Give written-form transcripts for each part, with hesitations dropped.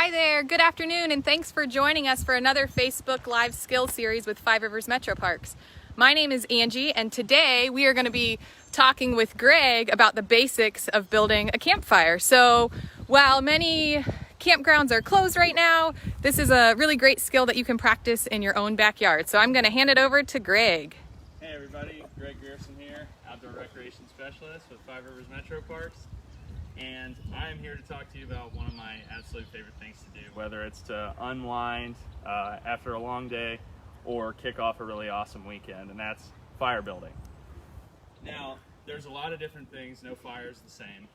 Hi there, good afternoon, and thanks for joining us for another Facebook Live Skill Series with Five Rivers MetroParks. My name is Angie, and today we are going to be talking with Greg about the basics of building a campfire. So while many campgrounds are closed right now, this is a really great skill that you can practice in your own backyard. So I'm going to hand it over to Greg. Hey everybody, Greg Grierson here, Outdoor Recreation Specialist with Five Rivers MetroParks. And I am here to talk to you about one of my absolute favorite things to do, whether it's to unwind after a long day or kick off a really awesome weekend, and that's fire building. Now, there's a lot of different things, no fire is the same,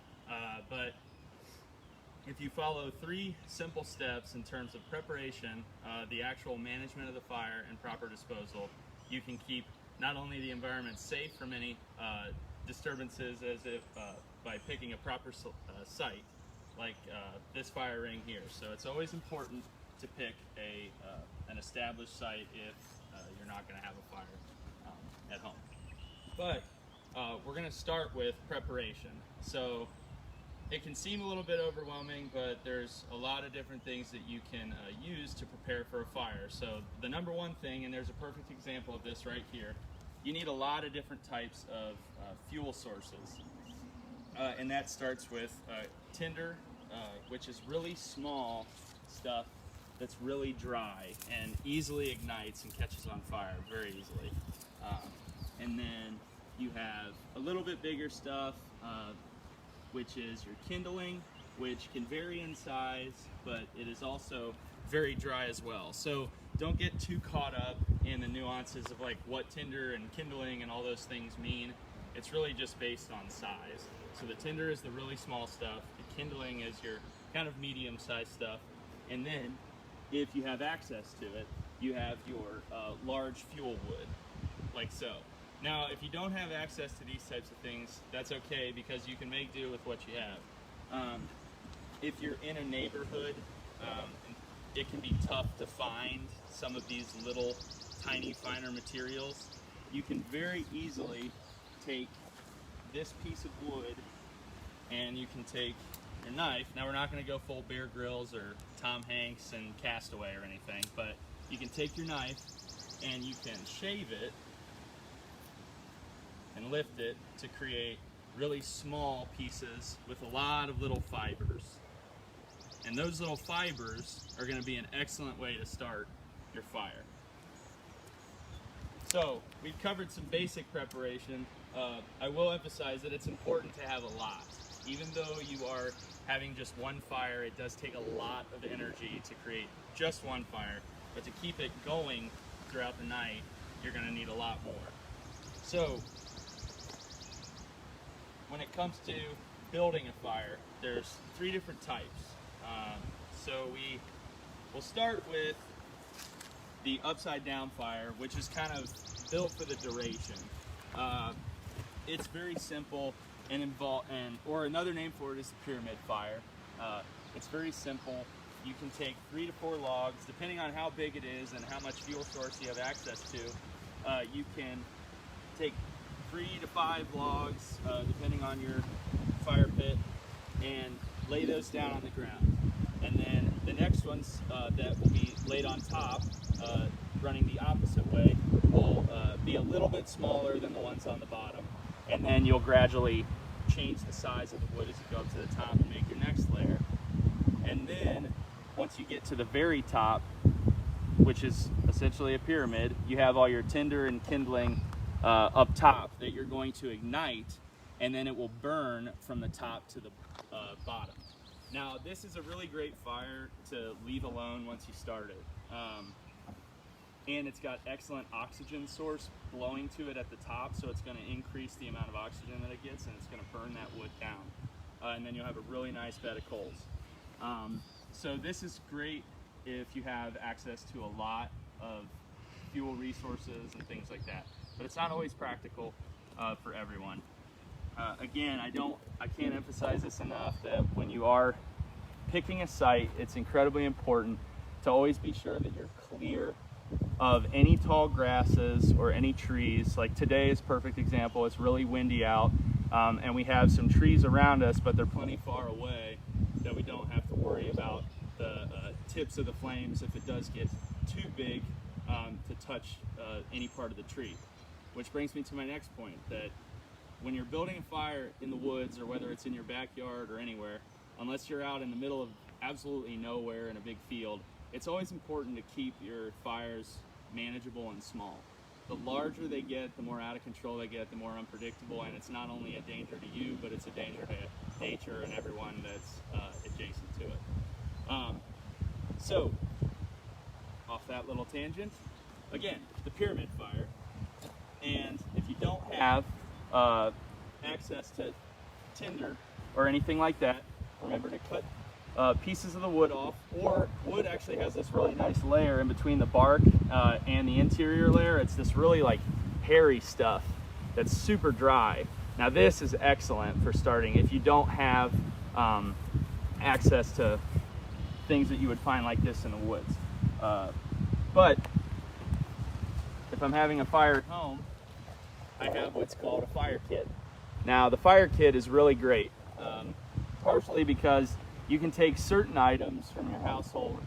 but if you follow 3 simple steps in terms of preparation, the actual management of the fire, and proper disposal, you can keep not only the environment safe from any disturbances as if by picking a proper site like this fire ring here. So it's always important to pick an established site if you're not going to have a fire at home. But we're going to start with preparation. So it can seem a little bit overwhelming, but there's a lot of different things that you can use to prepare for a fire. So the number one thing, and there's a perfect example of this right here, you need a lot of different types of fuel sources. And that starts with tinder, which is really small stuff that's really dry and easily ignites and catches on fire very easily. And then you have a little bit bigger stuff, which is your kindling, which can vary in size, but it is also very dry as well. So don't get too caught up in the nuances of like what tinder and kindling and all those things mean. It's really just based on size. So the tinder is the really small stuff, the kindling is your kind of medium-sized stuff, and then if you have access to it, you have your large fuel wood, like so. Now, if you don't have access to these types of things, that's okay, because you can make do with what you have. If you're in a neighborhood, it can be tough to find some of these little tiny finer materials. You can very easily take this piece of wood and you can take your knife. Now we're not going to go full Bear Grylls or Tom Hanks and Castaway or anything, but you can take your knife and you can shave it and lift it to create really small pieces with a lot of little fibers. And those little fibers are going to be an excellent way to start your fire. So we've covered some basic preparation. I will emphasize that it's important to have a lot. Even though you are having just one fire, it does take a lot of energy to create just one fire. But to keep it going throughout the night, you're going to need a lot more. So when it comes to building a fire, there's 3 different types. So we'll start with the upside down fire, which is kind of built for the duration. It's very simple or another name for it is the pyramid fire. It's very simple. You can take 3 to 4 logs, depending on how big it is and how much fuel source you have access to. You can take 3 to 5 logs, depending on your fire pit, and lay those down on the ground. And then the next ones that will be laid on top, running the opposite way, will be a little bit smaller than the ones on the bottom. And then you'll gradually change the size of the wood as you go up to the top and make your next layer. And then once you get to the very top, which is essentially a pyramid, you have all your tinder and kindling up top that you're going to ignite, and then it will burn from the top to the bottom. Now, this is a really great fire to leave alone once you start it. And it's got excellent oxygen source blowing to it at the top, so it's going to increase the amount of oxygen that it gets, and it's going to burn that wood down. And then you'll have a really nice bed of coals. So this is great if you have access to a lot of fuel resources and things like that. But it's not always practical for everyone. Again, I can't emphasize this enough, that when you are picking a site, it's incredibly important to always be sure that you're clear of any tall grasses or any trees. Like today is a perfect example. It's really windy out, and we have some trees around us, but they're plenty far away that we don't have to worry about the tips of the flames if it does get too big to touch any part of the tree. Which brings me to my next point, that when you're building a fire in the woods, or whether it's in your backyard or anywhere, unless you're out in the middle of absolutely nowhere in a big field, it's always important to keep your fires manageable and small. The larger they get, the more out of control they get, the more unpredictable, and it's not only a danger to you, but it's a danger to nature and everyone that's adjacent to it. So, off that little tangent, again, the pyramid fire. And if you don't have access to tinder or anything like that, remember to cut pieces of the wood off, or wood actually has this really nice layer in between the bark and the interior layer. It's this really like hairy stuff that's super dry. Now this is excellent for starting if you don't have access to things that you would find like this in the woods. But if I'm having a fire at home, I have what's called a fire kit. Now the fire kit is really great, partially because you can take certain items from your household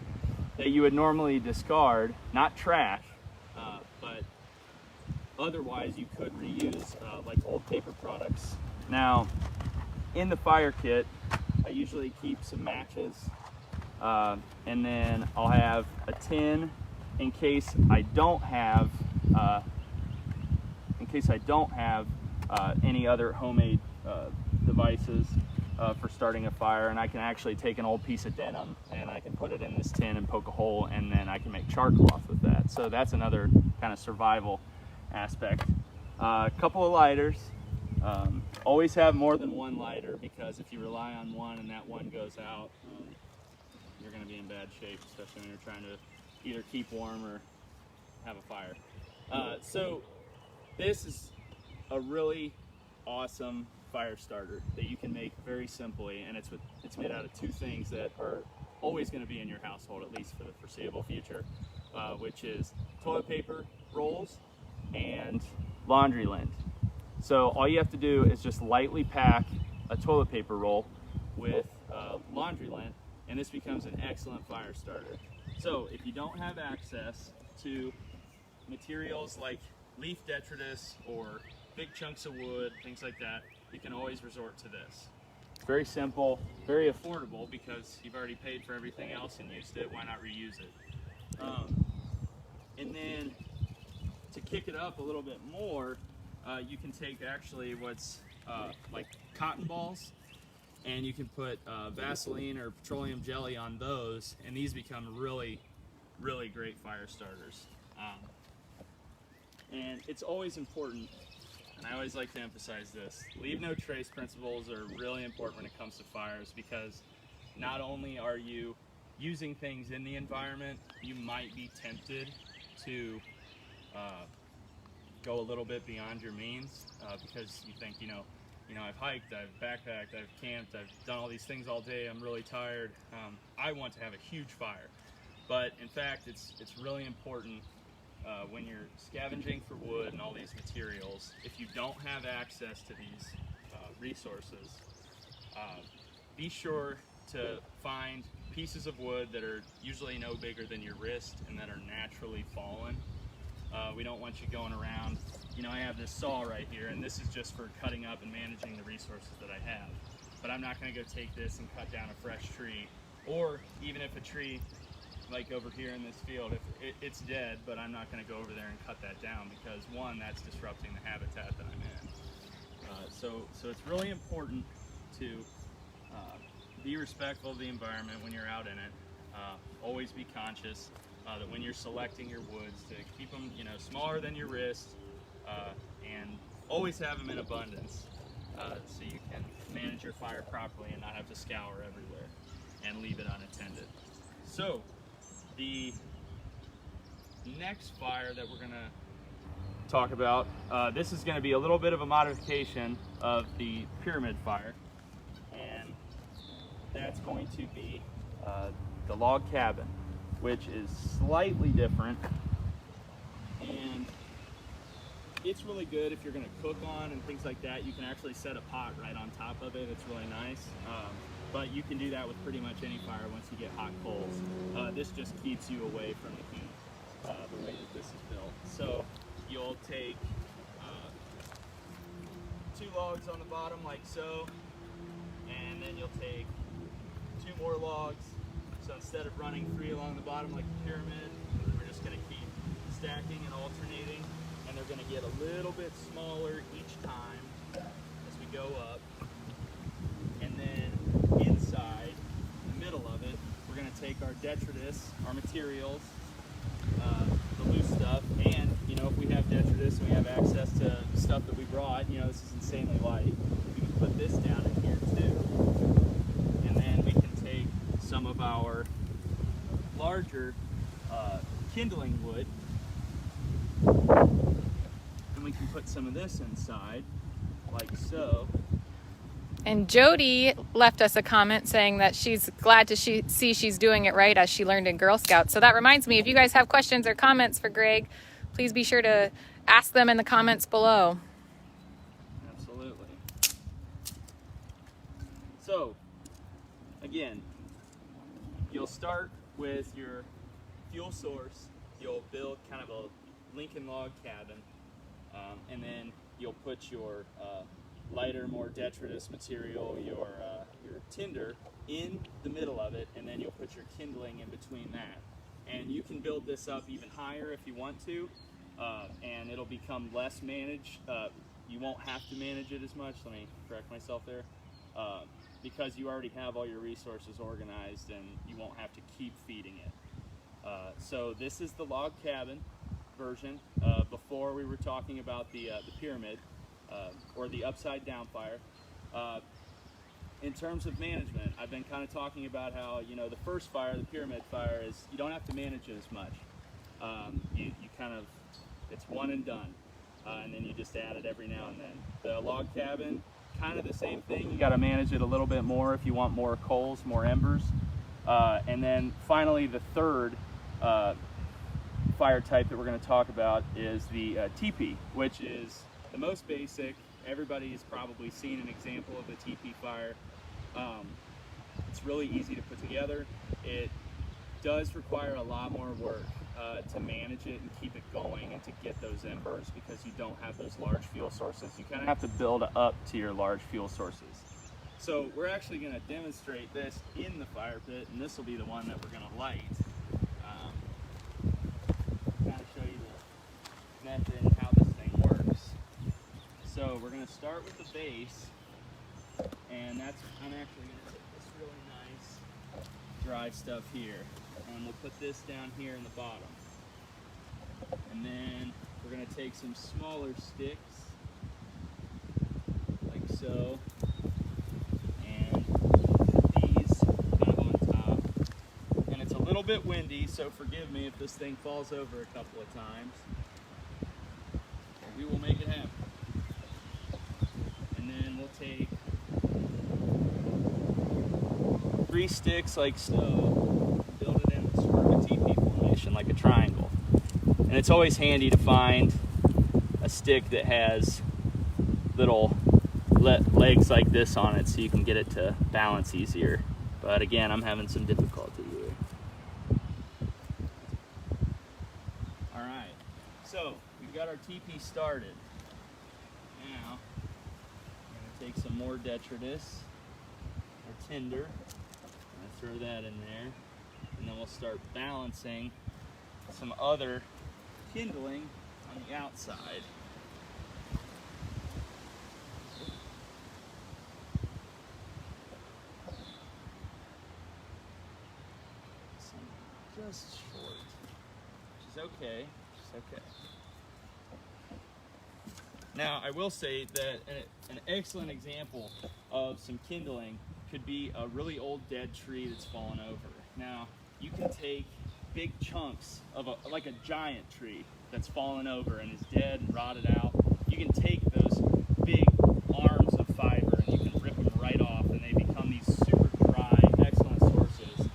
that you would normally discard, not trash, but otherwise you could reuse, like old paper products. Now, in the fire kit, I usually keep some matches, and then I'll have a tin in case I don't have any other homemade devices for starting a fire, and I can actually take an old piece of denim and I can put it in this tin and poke a hole, and then I can make char cloth with that. So that's another kind of survival aspect. A couple of lighters. Always have more than one lighter, because if you rely on one and that one goes out, you're going to be in bad shape, especially when you're trying to either keep warm or have a fire. So this is a really awesome fire starter that you can make very simply, and it's made out of two things that are always going to be in your household, at least for the foreseeable future, which is toilet paper rolls and laundry lint. So all you have to do is just lightly pack a toilet paper roll with laundry lint, and this becomes an excellent fire starter. So if you don't have access to materials like leaf detritus or big chunks of wood, things like that, you can always resort to this. It's very simple, very affordable, because you've already paid for everything else and used it. Why not reuse it? And then to kick it up a little bit more, you can take actually what's like cotton balls, and you can put Vaseline or petroleum jelly on those, and these become really, really great fire starters. And it's always important, and I always like to emphasize this, leave no trace principles are really important when it comes to fires, because not only are you using things in the environment, you might be tempted to go a little bit beyond your means, because you think, you know, I've hiked, I've backpacked, I've camped, I've done all these things all day, I'm really tired, I want to have a huge fire. But in fact, it's really important when you're scavenging for wood and all these materials, if you don't have access to these resources, be sure to find pieces of wood that are usually no bigger than your wrist and that are naturally fallen. We don't want you going around, I have this saw right here, and this is just for cutting up and managing the resources that I have. But I'm not going to go take this and cut down a fresh tree, or even if a tree, like over here in this field, if it's dead, but I'm not going to go over there and cut that down, because one, that's disrupting the habitat that I'm in. So it's really important to be respectful of the environment when you're out in it. Always be conscious that when you're selecting your woods, to keep them, smaller than your wrist, and always have them in abundance, so you can manage your fire properly and not have to scour everywhere and leave it unattended. So the next fire that we're going to talk about, this is going to be a little bit of a modification of the pyramid fire, and that's going to be the log cabin, which is slightly different, and it's really good if you're going to cook on and things like that. You can actually set a pot right on top of it. It's really nice. but you can do that with pretty much any fire once you get hot coals. This just keeps you away from the heat, the way that this is built. So you'll take 2 logs on the bottom like so, and then you'll take 2 more logs. So instead of running 3 along the bottom like a pyramid, we're just going to keep stacking and alternating, and they're going to get a little bit smaller each time as we go up. And then inside, the middle of it, we're going to take our detritus, our materials, the loose stuff, and if we have detritus and we have access to stuff that we brought, this is insanely light, we can put this down in here too. And then we can take some of our larger kindling wood, and we can put some of this inside, like so. And Jody left us a comment saying that she's glad to see she's doing it right as she learned in Girl Scouts. So that reminds me, if you guys have questions or comments for Greg, please be sure to ask them in the comments below. Absolutely. So, again, you'll start with your fuel source. You'll build kind of a Lincoln log cabin, and then you'll put your lighter, more detritus material, your tinder, in the middle of it, and then you'll put your kindling in between that. And you can build this up even higher if you want to, and it'll become less managed. You won't have to manage it as much. Let me correct myself there. Because you already have all your resources organized and you won't have to keep feeding it. So this is the log cabin version. Before we were talking about the pyramid, or the upside down fire. In terms of management, I've been kind of talking about how, the first fire, the pyramid fire, is you don't have to manage it as much. You kind of, it's one and done. And then you just add it every now and then. The log cabin, kind of the same thing. You got to manage it a little bit more if you want more coals, more embers. And then finally, the third fire type that we're going to talk about is the teepee, which is the most basic. Everybody has probably seen an example of a teepee fire. It's really easy to put together. It does require a lot more work to manage it and keep it going and to get those embers, because you don't have those large fuel sources. You kind of have to build up to your large fuel sources. So we're actually going to demonstrate this in the fire pit, and this will be the one that we're going to light. Kind of show you the method and how this thing works. So we're going to start with the base, and I'm actually going to take this really nice dry stuff here, and we'll put this down here in the bottom. And then we're going to take some smaller sticks, like so, and put these kind of on top. And it's a little bit windy, so forgive me if this thing falls over a couple of times. We will make it happen. And then we'll take 3 sticks like so, build it in sort of a teepee formation, like a triangle. And it's always handy to find a stick that has little legs like this on it so you can get it to balance easier. But again, I'm having some difficulty here. All right, so we've got our teepee started. Now, I'm going to take some more detritus, or tinder, and throw that in there, and then we'll start balancing some other kindling on the outside. Some just short, which is okay. It's okay. Now, I will say that an excellent example of some kindling could be a really old dead tree that's fallen over. Now, you can take big chunks of like a giant tree that's fallen over and is dead and rotted out. You can take those big arms of fiber and you can rip them right off, and they become these super dry, excellent sources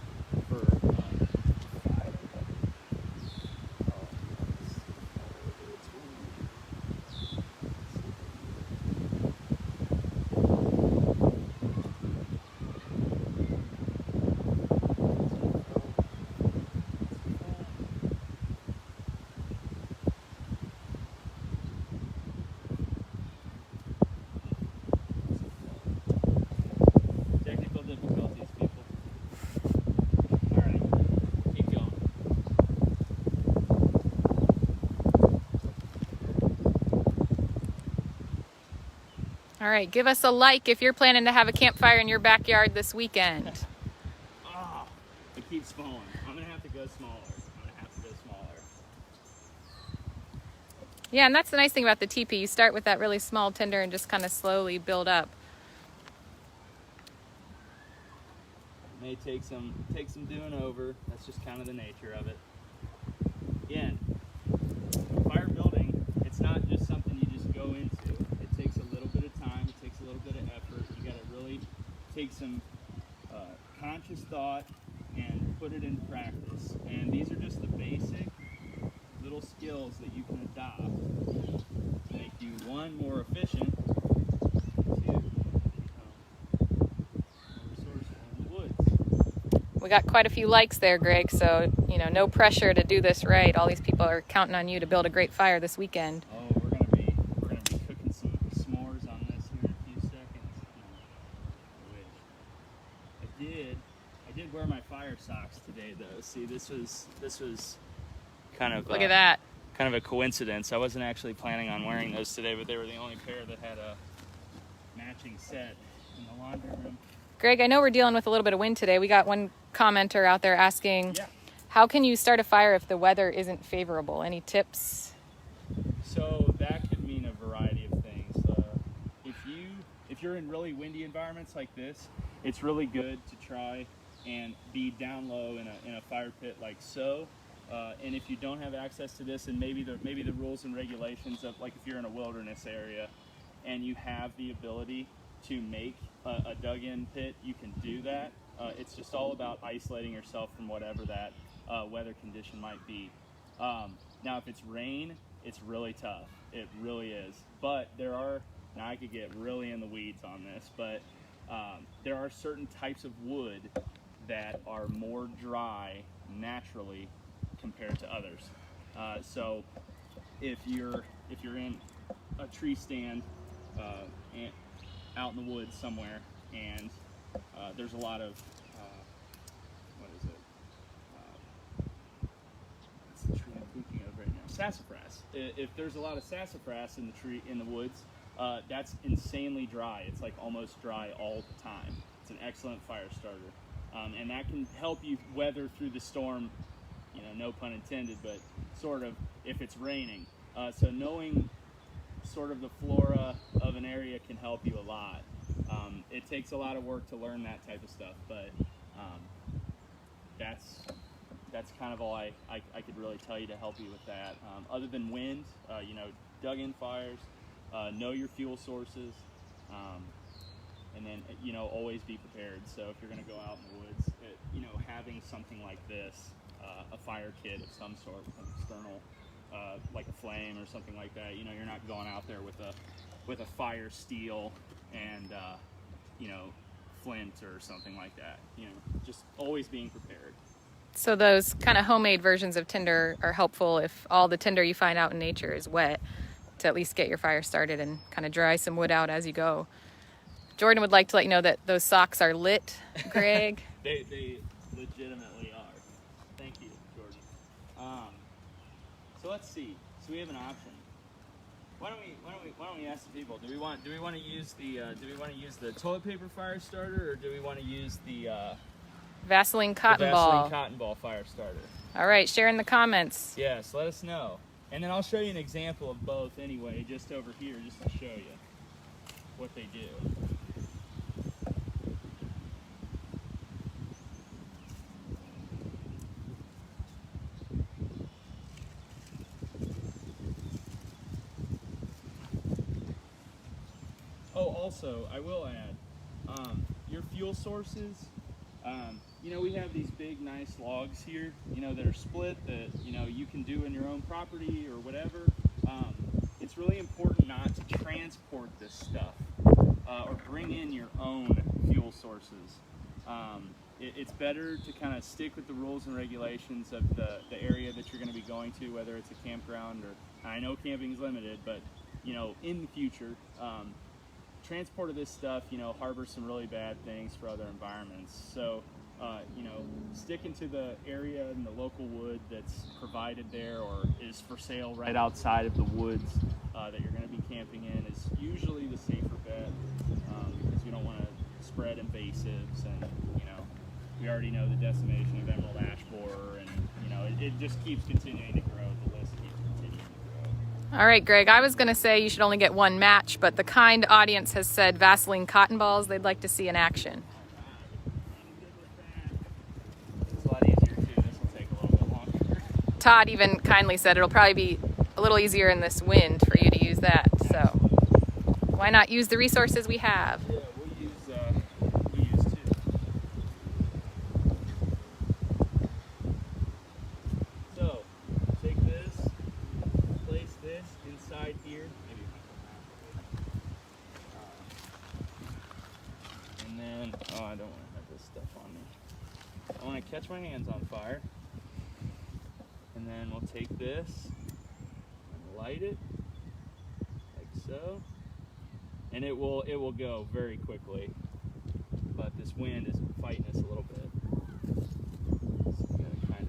for fiber. All right, give us a like if you're planning to have a campfire in your backyard this weekend. Oh, it keeps falling. I'm gonna have to go smaller. Yeah, and that's the nice thing about the teepee. You start with that really small tinder and just kind of slowly build up. It may take some doing over. That's just kind of the nature of it. Again, fire building, it's not just something you just go into. It takes a little bit of time. It takes a little bit of effort. You got to really take some conscious thought and put it in practice. And these are just the basic little skills that you can adopt to make you, one, more efficient, two, more resourceful in the woods. We got quite a few likes there, Greg, so no pressure to do this right. All these people are counting on you to build a great fire this weekend. Oh, we're gonna be cooking some s'mores on this here in a few seconds. I did wear my fire socks today though. See, this was kind of look at that. Kind of a coincidence. I wasn't actually planning on wearing those today, but they were the only pair that had a matching set in the laundry room. Greg, I know we're dealing with a little bit of wind today. We got one commenter out there asking, how can you start a fire if the weather isn't favorable? Any tips? So that could mean a variety of things. If you're in really windy environments like this, it's really good to try and be down low in a fire pit like so. And if you don't have access to this, and maybe the rules and regulations of, like, if you're in a wilderness area and you have the ability to make a dug-in pit, you can do that. It's just all about isolating yourself from whatever that weather condition might be. Now, if it's rain, it's really tough. It really is. But now I could get really in the weeds on this, but there are certain types of wood that are more dry naturally compared to others. So if you're in a tree stand out in the woods somewhere, and there's a lot of what's the tree I'm thinking of right now? Sassafras. If there's a lot of sassafras in the woods, that's insanely dry. It's like almost dry all the time. It's an excellent fire starter, and that can help you weather through the storm. No pun intended, but sort of if it's raining. So knowing sort of the flora of an area can help you a lot. It takes a lot of work to learn that type of stuff, but that's kind of all I could really tell you to help you with that. Other than wind, dug-in fires, know your fuel sources, and then always be prepared. So if you're going to go out in the woods, having something like this, a fire kit of some sort, an external, like a flame or something like that. You're not going out there with a fire steel and flint or something like that. Just always being prepared. So those kind of homemade versions of tinder are helpful if all the tinder you find out in nature is wet, to at least get your fire started and kind of dry some wood out as you go. Jordan would like to let you know that those socks are lit, Greg. They legitimately are. Thank you, Jordan. So let's see. So we have an option. Why don't we ask the people? Do we want to use the toilet paper fire starter, or do we want to use the Vaseline cotton ball fire starter? All right, share in the comments. Yes, let us know. And then I'll show you an example of both anyway, just over here, just to show you what they do. Oh, also, I will add, your fuel sources, we have these big, nice logs here, that are split that, you can do in your own property or whatever. It's really important not to transport this stuff or bring in your own fuel sources. It's better to kind of stick with the rules and regulations of the area that you're going to be going to, whether it's a campground or, I know camping is limited, but, in the future, transport of this stuff, harbors some really bad things for other environments. So, sticking to the area and the local wood that's provided there or is for sale right outside of the woods that you're going to be camping in is usually the safer bet. invasives, and we already know the decimation of emerald ash borer, and it just keeps continuing to grow. The list keeps continuing to grow. All right, Greg, I was going to say you should only get one match, but the kind audience has said Vaseline cotton balls they'd like to see in action. It's a lot easier too. This will take a little bit longer. Todd even kindly said it'll probably be a little easier in this wind for you to use that. So why not use the resources we have? Yeah, we'll use two. So take this, place this inside here. Maybe and then, I don't want to have this stuff on me. I want to catch my hands on fire. And then we'll take this and light it like so. And it will go very quickly, but this wind is fighting us a little bit. So we gotta kind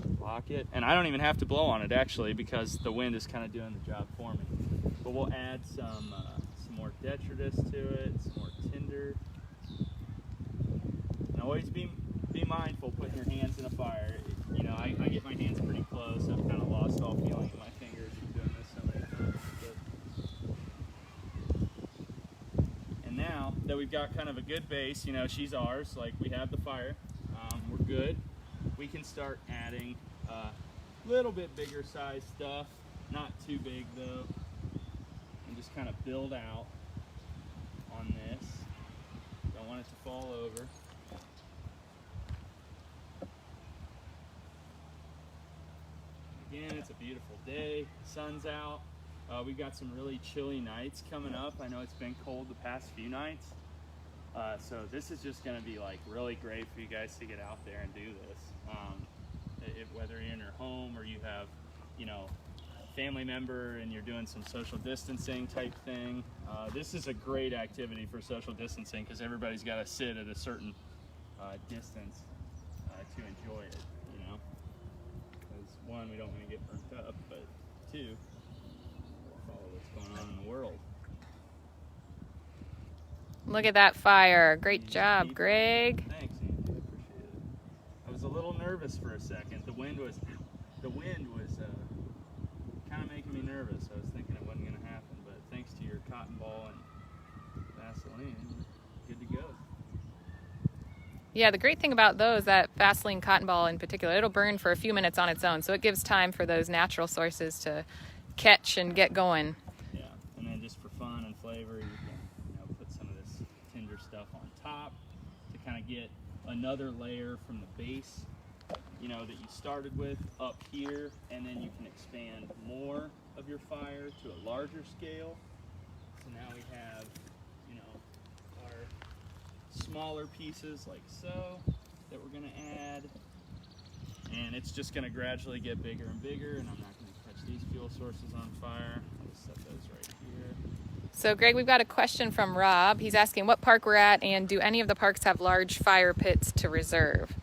of lock it, and I don't even have to blow on it actually, because the wind is kind of doing the job for me. But we'll add some more detritus to it, some more tinder, and always be mindful putting your hands in a fire. I get my hands pretty close. I've kind of lost all feeling in my fingers from doing this so many times. And now that we've got kind of a good base, she's ours, like we have the fire, we're good. We can start adding a little bit bigger size stuff, not too big though, and just kind of build out on this. Don't want it to fall over. Again, it's a beautiful day, sun's out. We've got some really chilly nights coming up. I know it's been cold the past few nights. So this is just gonna be like really great for you guys to get out there and do this. Whether you're in your home or you have, a family member and you're doing some social distancing type thing. This is a great activity for social distancing because everybody's gotta sit at a certain distance to enjoy it. One, we don't want to get burnt up, but two, we'll follow what's going on in the world. Look at that fire. Great job, Greg. Thanks, Andy. I appreciate it. I was a little nervous for a second. The wind was kind of making me nervous. I was thinking it wasn't going to happen, but thanks to your cotton ball and Vaseline, good to go. Yeah, the great thing about those, that Vaseline cotton ball in particular, it'll burn for a few minutes on its own, so it gives time for those natural sources to catch and get going. Yeah, and then just for fun and flavor, you can put some of this tinder stuff on top to kind of get another layer from the base, that you started with up here, and then you can expand more of your fire to a larger scale. So now we have, our smaller pieces like so that we're going to add, and it's just going to gradually get bigger and bigger, and I'm not going to catch these fuel sources on fire. I'll just set those right here. So Greg, we've got a question from Rob. He's asking what park we're at, and do any of the parks have large fire pits to reserve?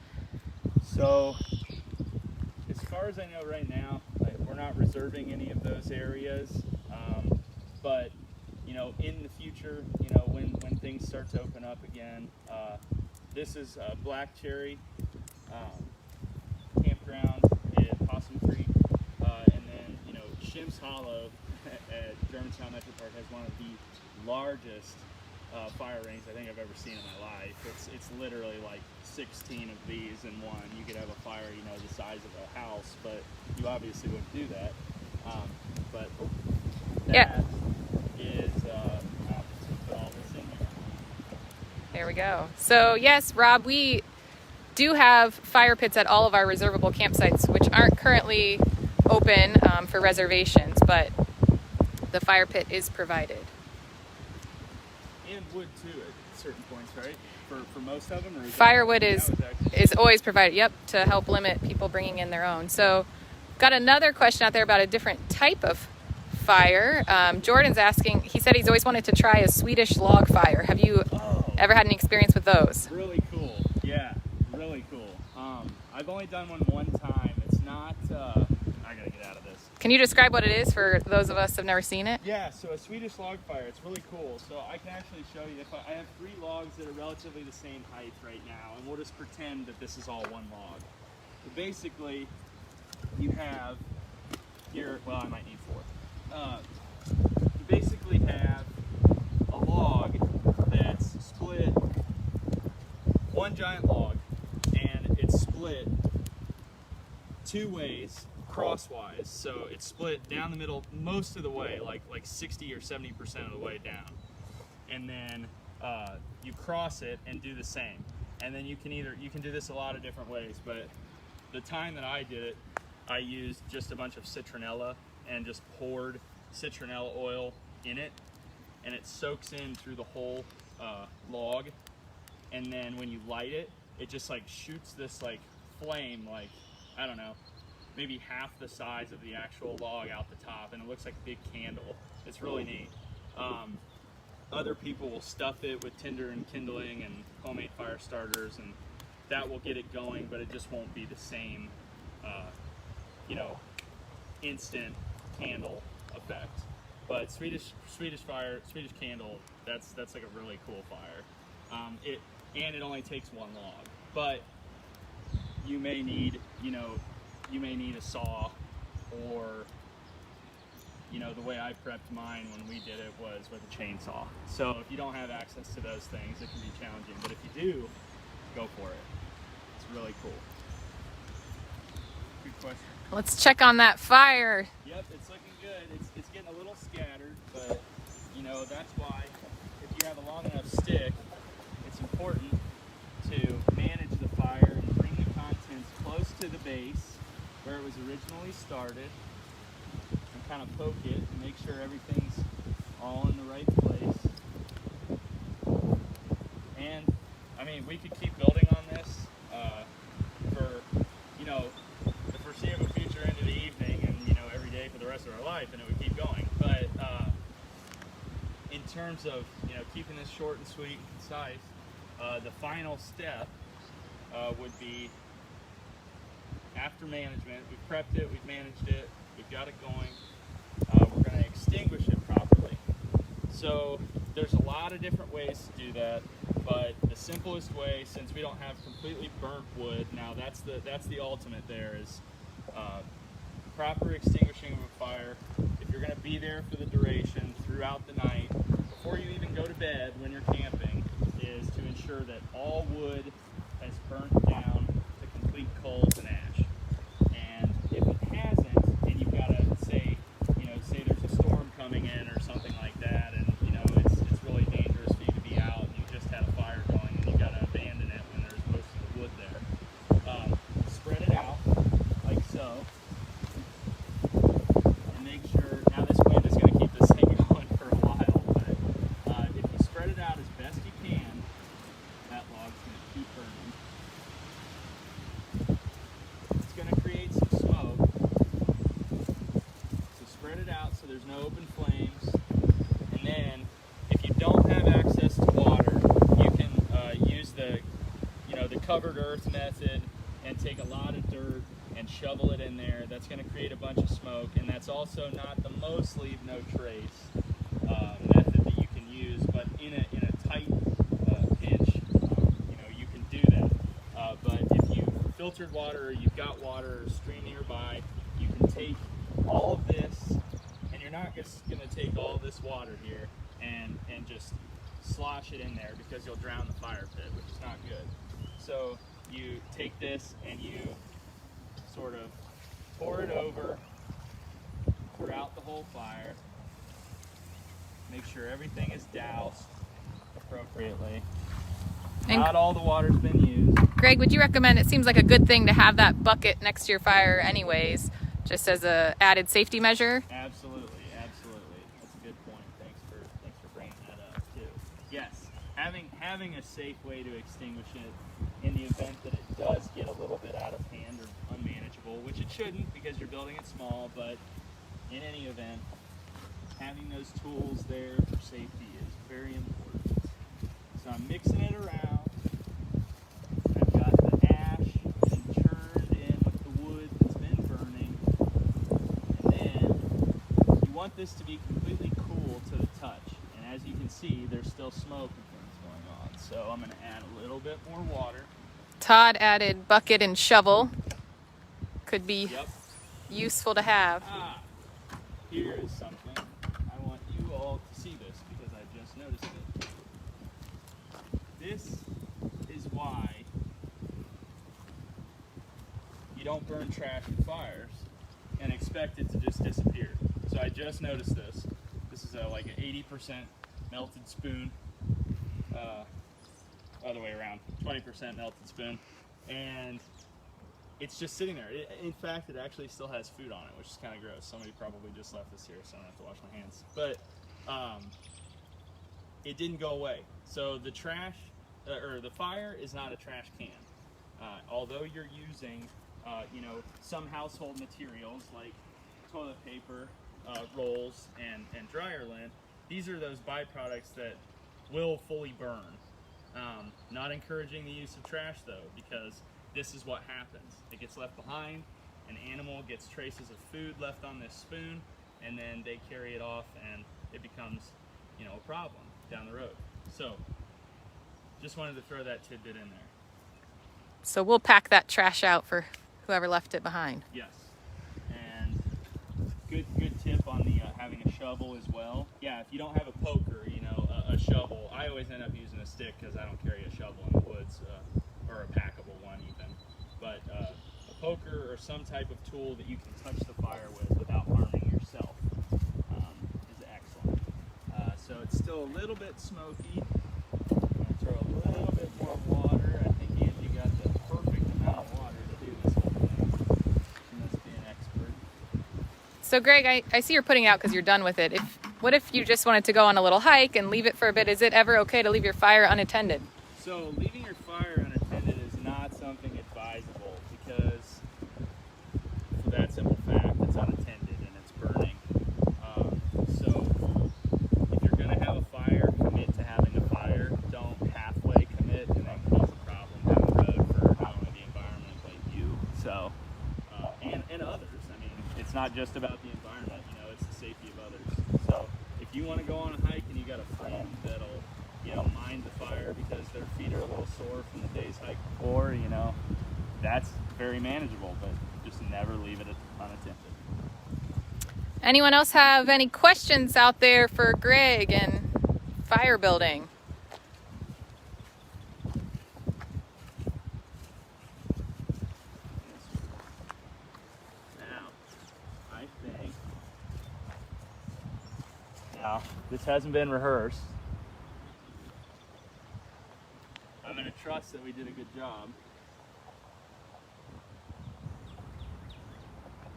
So as far as I know right now, we're not reserving any of those areas, but in the future, when things start to open up again, this is Black Cherry Campground at Possum Creek, and then Shim's Hollow at Germantown MetroPark has one of the largest fire rings I think I've ever seen in my life. It's literally like 16 of these in one. You could have a fire, the size of a house, but you obviously wouldn't do that. But that is put all this in here. There we go. So yes, Rob, we do have fire pits at all of our reservable campsites, which aren't currently open for reservations, but the fire pit is provided. And wood too at certain points, right? For most of them? Or is Firewood is always provided, yep, to help limit people bringing in their own. So got another question out there about a different type of fire. Jordan's asking, he said he's always wanted to try a Swedish log fire. Have you ever had any experience with those? Really cool. Yeah, really cool. I've only done one time. It's not, I gotta get out of this. Can you describe what it is for those of us who've never seen it? Yeah, so a Swedish log fire, it's really cool. So I can actually show you, if I have 3 logs that are relatively the same height right now, and we'll just pretend that this is all one log. But basically, you have your, well, I might need 4. You basically have a log that's split, one giant log, and it's split 2 ways, crosswise. So it's split down the middle most of the way, like 60 or 70% of the way down. And then you cross it and do the same. And then you can do this a lot of different ways, but the time that I did it, I used just a bunch of citronella and just poured citronella oil in it, and it soaks in through the whole log. And then when you light it, it just like shoots this like flame, like, I don't know, maybe half the size of the actual log out the top, and it looks like a big candle. It's really neat. Other people will stuff it with tinder and kindling and homemade fire starters, and that will get it going, but it just won't be the same, you know, instant candle effect. But Swedish candle, that's like a really cool fire. It only takes 1 log, but you may need, you may need a saw, or, the way I prepped mine when we did it was with a chainsaw. So if you don't have access to those things, it can be challenging, but if you do, go for it. It's really cool. Good question. Let's check on that fire. Yep, it's looking good. It's getting a little scattered, but that's why if you have a long enough stick, it's important to manage the fire and bring the contents close to the base where it was originally started, and kind of poke it and make sure everything's all in the right place. And I mean, we could keep building on this for the foreseeable future into the evening, and every day for the rest of our life, and it would keep going. But in terms of keeping this short and sweet and concise, the final step would be, after management, we've prepped it, we've managed it, we've got it going, we're going to extinguish it properly. So there's a lot of different ways to do that, but the simplest way, since we don't have completely burnt wood, now that's the ultimate there, is proper extinguishing of a fire. If you're going to be there for the duration throughout the night, before you even go to bed when you're camping, is to ensure that all wood has burnt down to complete coals and ash. And if it hasn't, and you've got to say there's a storm coming in or something like that, and it's really dangerous for you to be out, and you just had a fire going, and you've got to abandon it when there's most of the wood there. Spread it out like so, and make sure. Now this wind is going to keep this thing going for a while, but if you spread it out as best you can, that log's going to keep burning. It's going to create some smoke, so spread it out so there's no open flames. And then, if you don't have access to water, you can use the covered earth method and take a lot of dirt and shovel it in there. That's going to create a bunch of smoke, and that's also not the most leave no trace method that you can use, but in a tight pinch, you can do that. But if you filtered water, or you've got water or a stream nearby, you can take all of this, and you're not just going to take all this water here and just slosh it in there, because you'll drown the fire pit, which is not good. So you take this and you sort of pour it over throughout the whole fire. Make sure everything is doused appropriately. Not all the water's been used. Greg, would you recommend, it seems like a good thing to have that bucket next to your fire anyways, just as a added safety measure? Absolutely. That's a good point. Thanks for bringing that up too. Yes, having a safe way to extinguish it in the event that it does get a little bit out of hand or unmanageable, which it shouldn't because you're building it small, but in any event, having those tools there for safety is very important. So I'm mixing it around. I've got the ash being churned in with the wood that's been burning, and then this to be completely cool to the touch. And as you can see, there's still smoke and things going on. So I'm going to add a little bit more water. Todd added bucket and shovel. Could be Yep. useful to have. Here is something. I want you all to see this because I just noticed it. This is why you don't burn trash in fires and expect it to just disappear. So I just noticed this. This is like an 80% melted spoon. Other way around, 20% melted spoon. And it's just sitting there. In fact, it actually still has food on it, which is kind of gross. Somebody probably just left this here, so I don't have to wash my hands. But it didn't go away. So the trash, or the fire is not a trash can. Although you're using, some household materials like toilet paper, rolls, and dryer lint, these are those byproducts that will fully burn. Not encouraging the use of trash though, because this is what happens. It gets left behind, an animal gets traces of food left on this spoon, and then they carry it off and it becomes, a problem down the road. So, just wanted to throw that tidbit in there. So we'll pack that trash out for whoever left it behind. Yes. And good tip on the having a shovel as well. Yeah, if you don't have a poker, a shovel, I always end up using a stick because I don't carry a shovel in the woods, or a packable one even. But a poker or some type of tool that you can touch the fire with without harming yourself is excellent. So it's still a little bit smoky. I'm going to throw a little bit more water. I think Angie got the perfect amount of water to do this whole thing. She must be an expert. So Greg, I see you're putting it out because you're done with it. What if you just wanted to go on a little hike and leave it for a bit? Is it ever okay to leave your fire unattended? So leaving your fire unattended is not something advisable because, for that simple fact, it's unattended and it's burning. So if you're going to have a fire, commit to having a fire. Don't halfway commit and then cause a problem down the road for not only the environment but you. So, and others. I mean, it's not just about the environment, it's the safety of others. So if you want to go on a hike and you got a friend that'll mind the fire because their feet are a little sore from the day's hike before, that's very manageable, but just never leave it unattended. Anyone else have any questions out there for Greg and fire building? Now, this hasn't been rehearsed. I'm going to trust that we did a good job.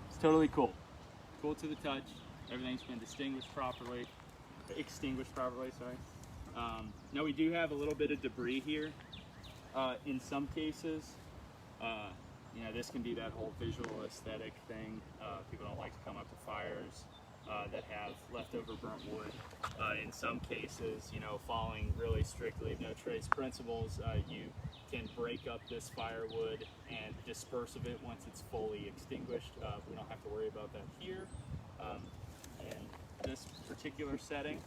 It's totally cool. Cool to the touch. Everything's been extinguished properly, sorry. Now we do have a little bit of debris here. In some cases, this can be that whole visual aesthetic thing. People don't like to come up to fires that have leftover burnt wood. In some cases, following really strictly no trace principles, you can break up this firewood and disperse of it once it's fully extinguished. We don't have to worry about that here in this particular setting.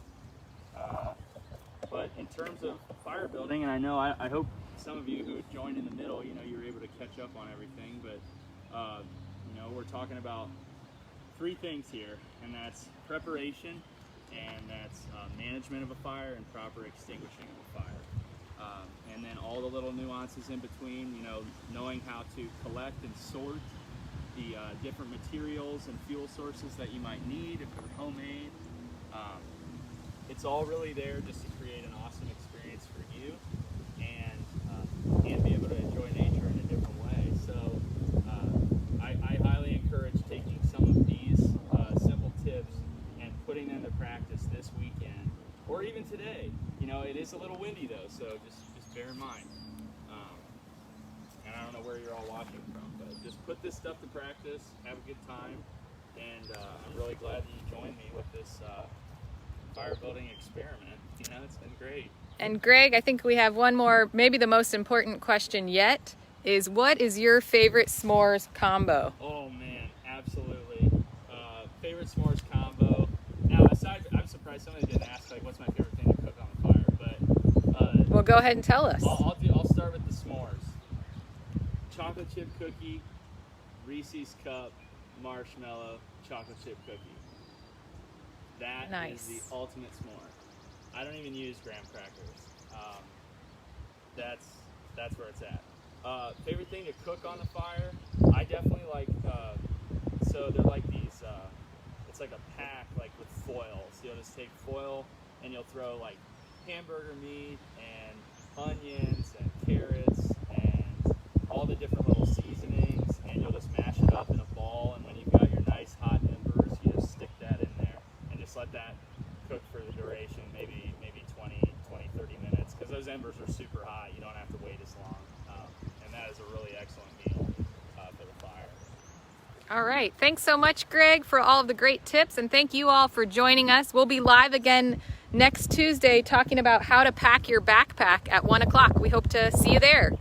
But in terms of fire building, and I hope some of you who joined in the middle, you were able to catch up on everything, but we're talking about three things here, and that's preparation, and that's management of a fire, and proper extinguishing of a fire. And then all the little nuances in between, knowing how to collect and sort the different materials and fuel sources that you might need if they're homemade. It's all really there just to create an awesome experience for you and be able to enjoy nature in a different way. So I highly encourage taking some of these simple tips and putting them to practice this weekend or even today. It is a little windy though, so just bear in mind. And I don't know where you're all watching from, but just put this stuff to practice, have a good time, and I'm really glad that you joined me with this fire building experiment. It's been great. And Greg, I think we have one more, maybe the most important question yet, is what is your favorite s'mores combo? Oh man, absolutely. Favorite s'mores combo. go ahead and tell us. I'll start with the s'mores. Chocolate chip cookie, Reese's cup, marshmallow, chocolate chip cookie. That Nice. is the ultimate s'more. I don't even use graham crackers. That's where it's at. Favorite thing to cook on the fire? I definitely like. So they're like these. It's like a pack, like with foil. So you'll just take foil and you'll throw like hamburger meat and onions and carrots and all the different little seasonings, and you'll just mash it up in a ball. And when you've got your nice hot embers, you just stick that in there and just let that cook for the duration, maybe 30 minutes, because those embers are super hot. You don't have to wait as long, and that is a really excellent meal for the fire. All right. Thanks so much, Greg, for all of the great tips, and thank you all for joining us. We'll be live again next Tuesday talking about how to pack your backpack at 1 o'clock. We hope to see you there.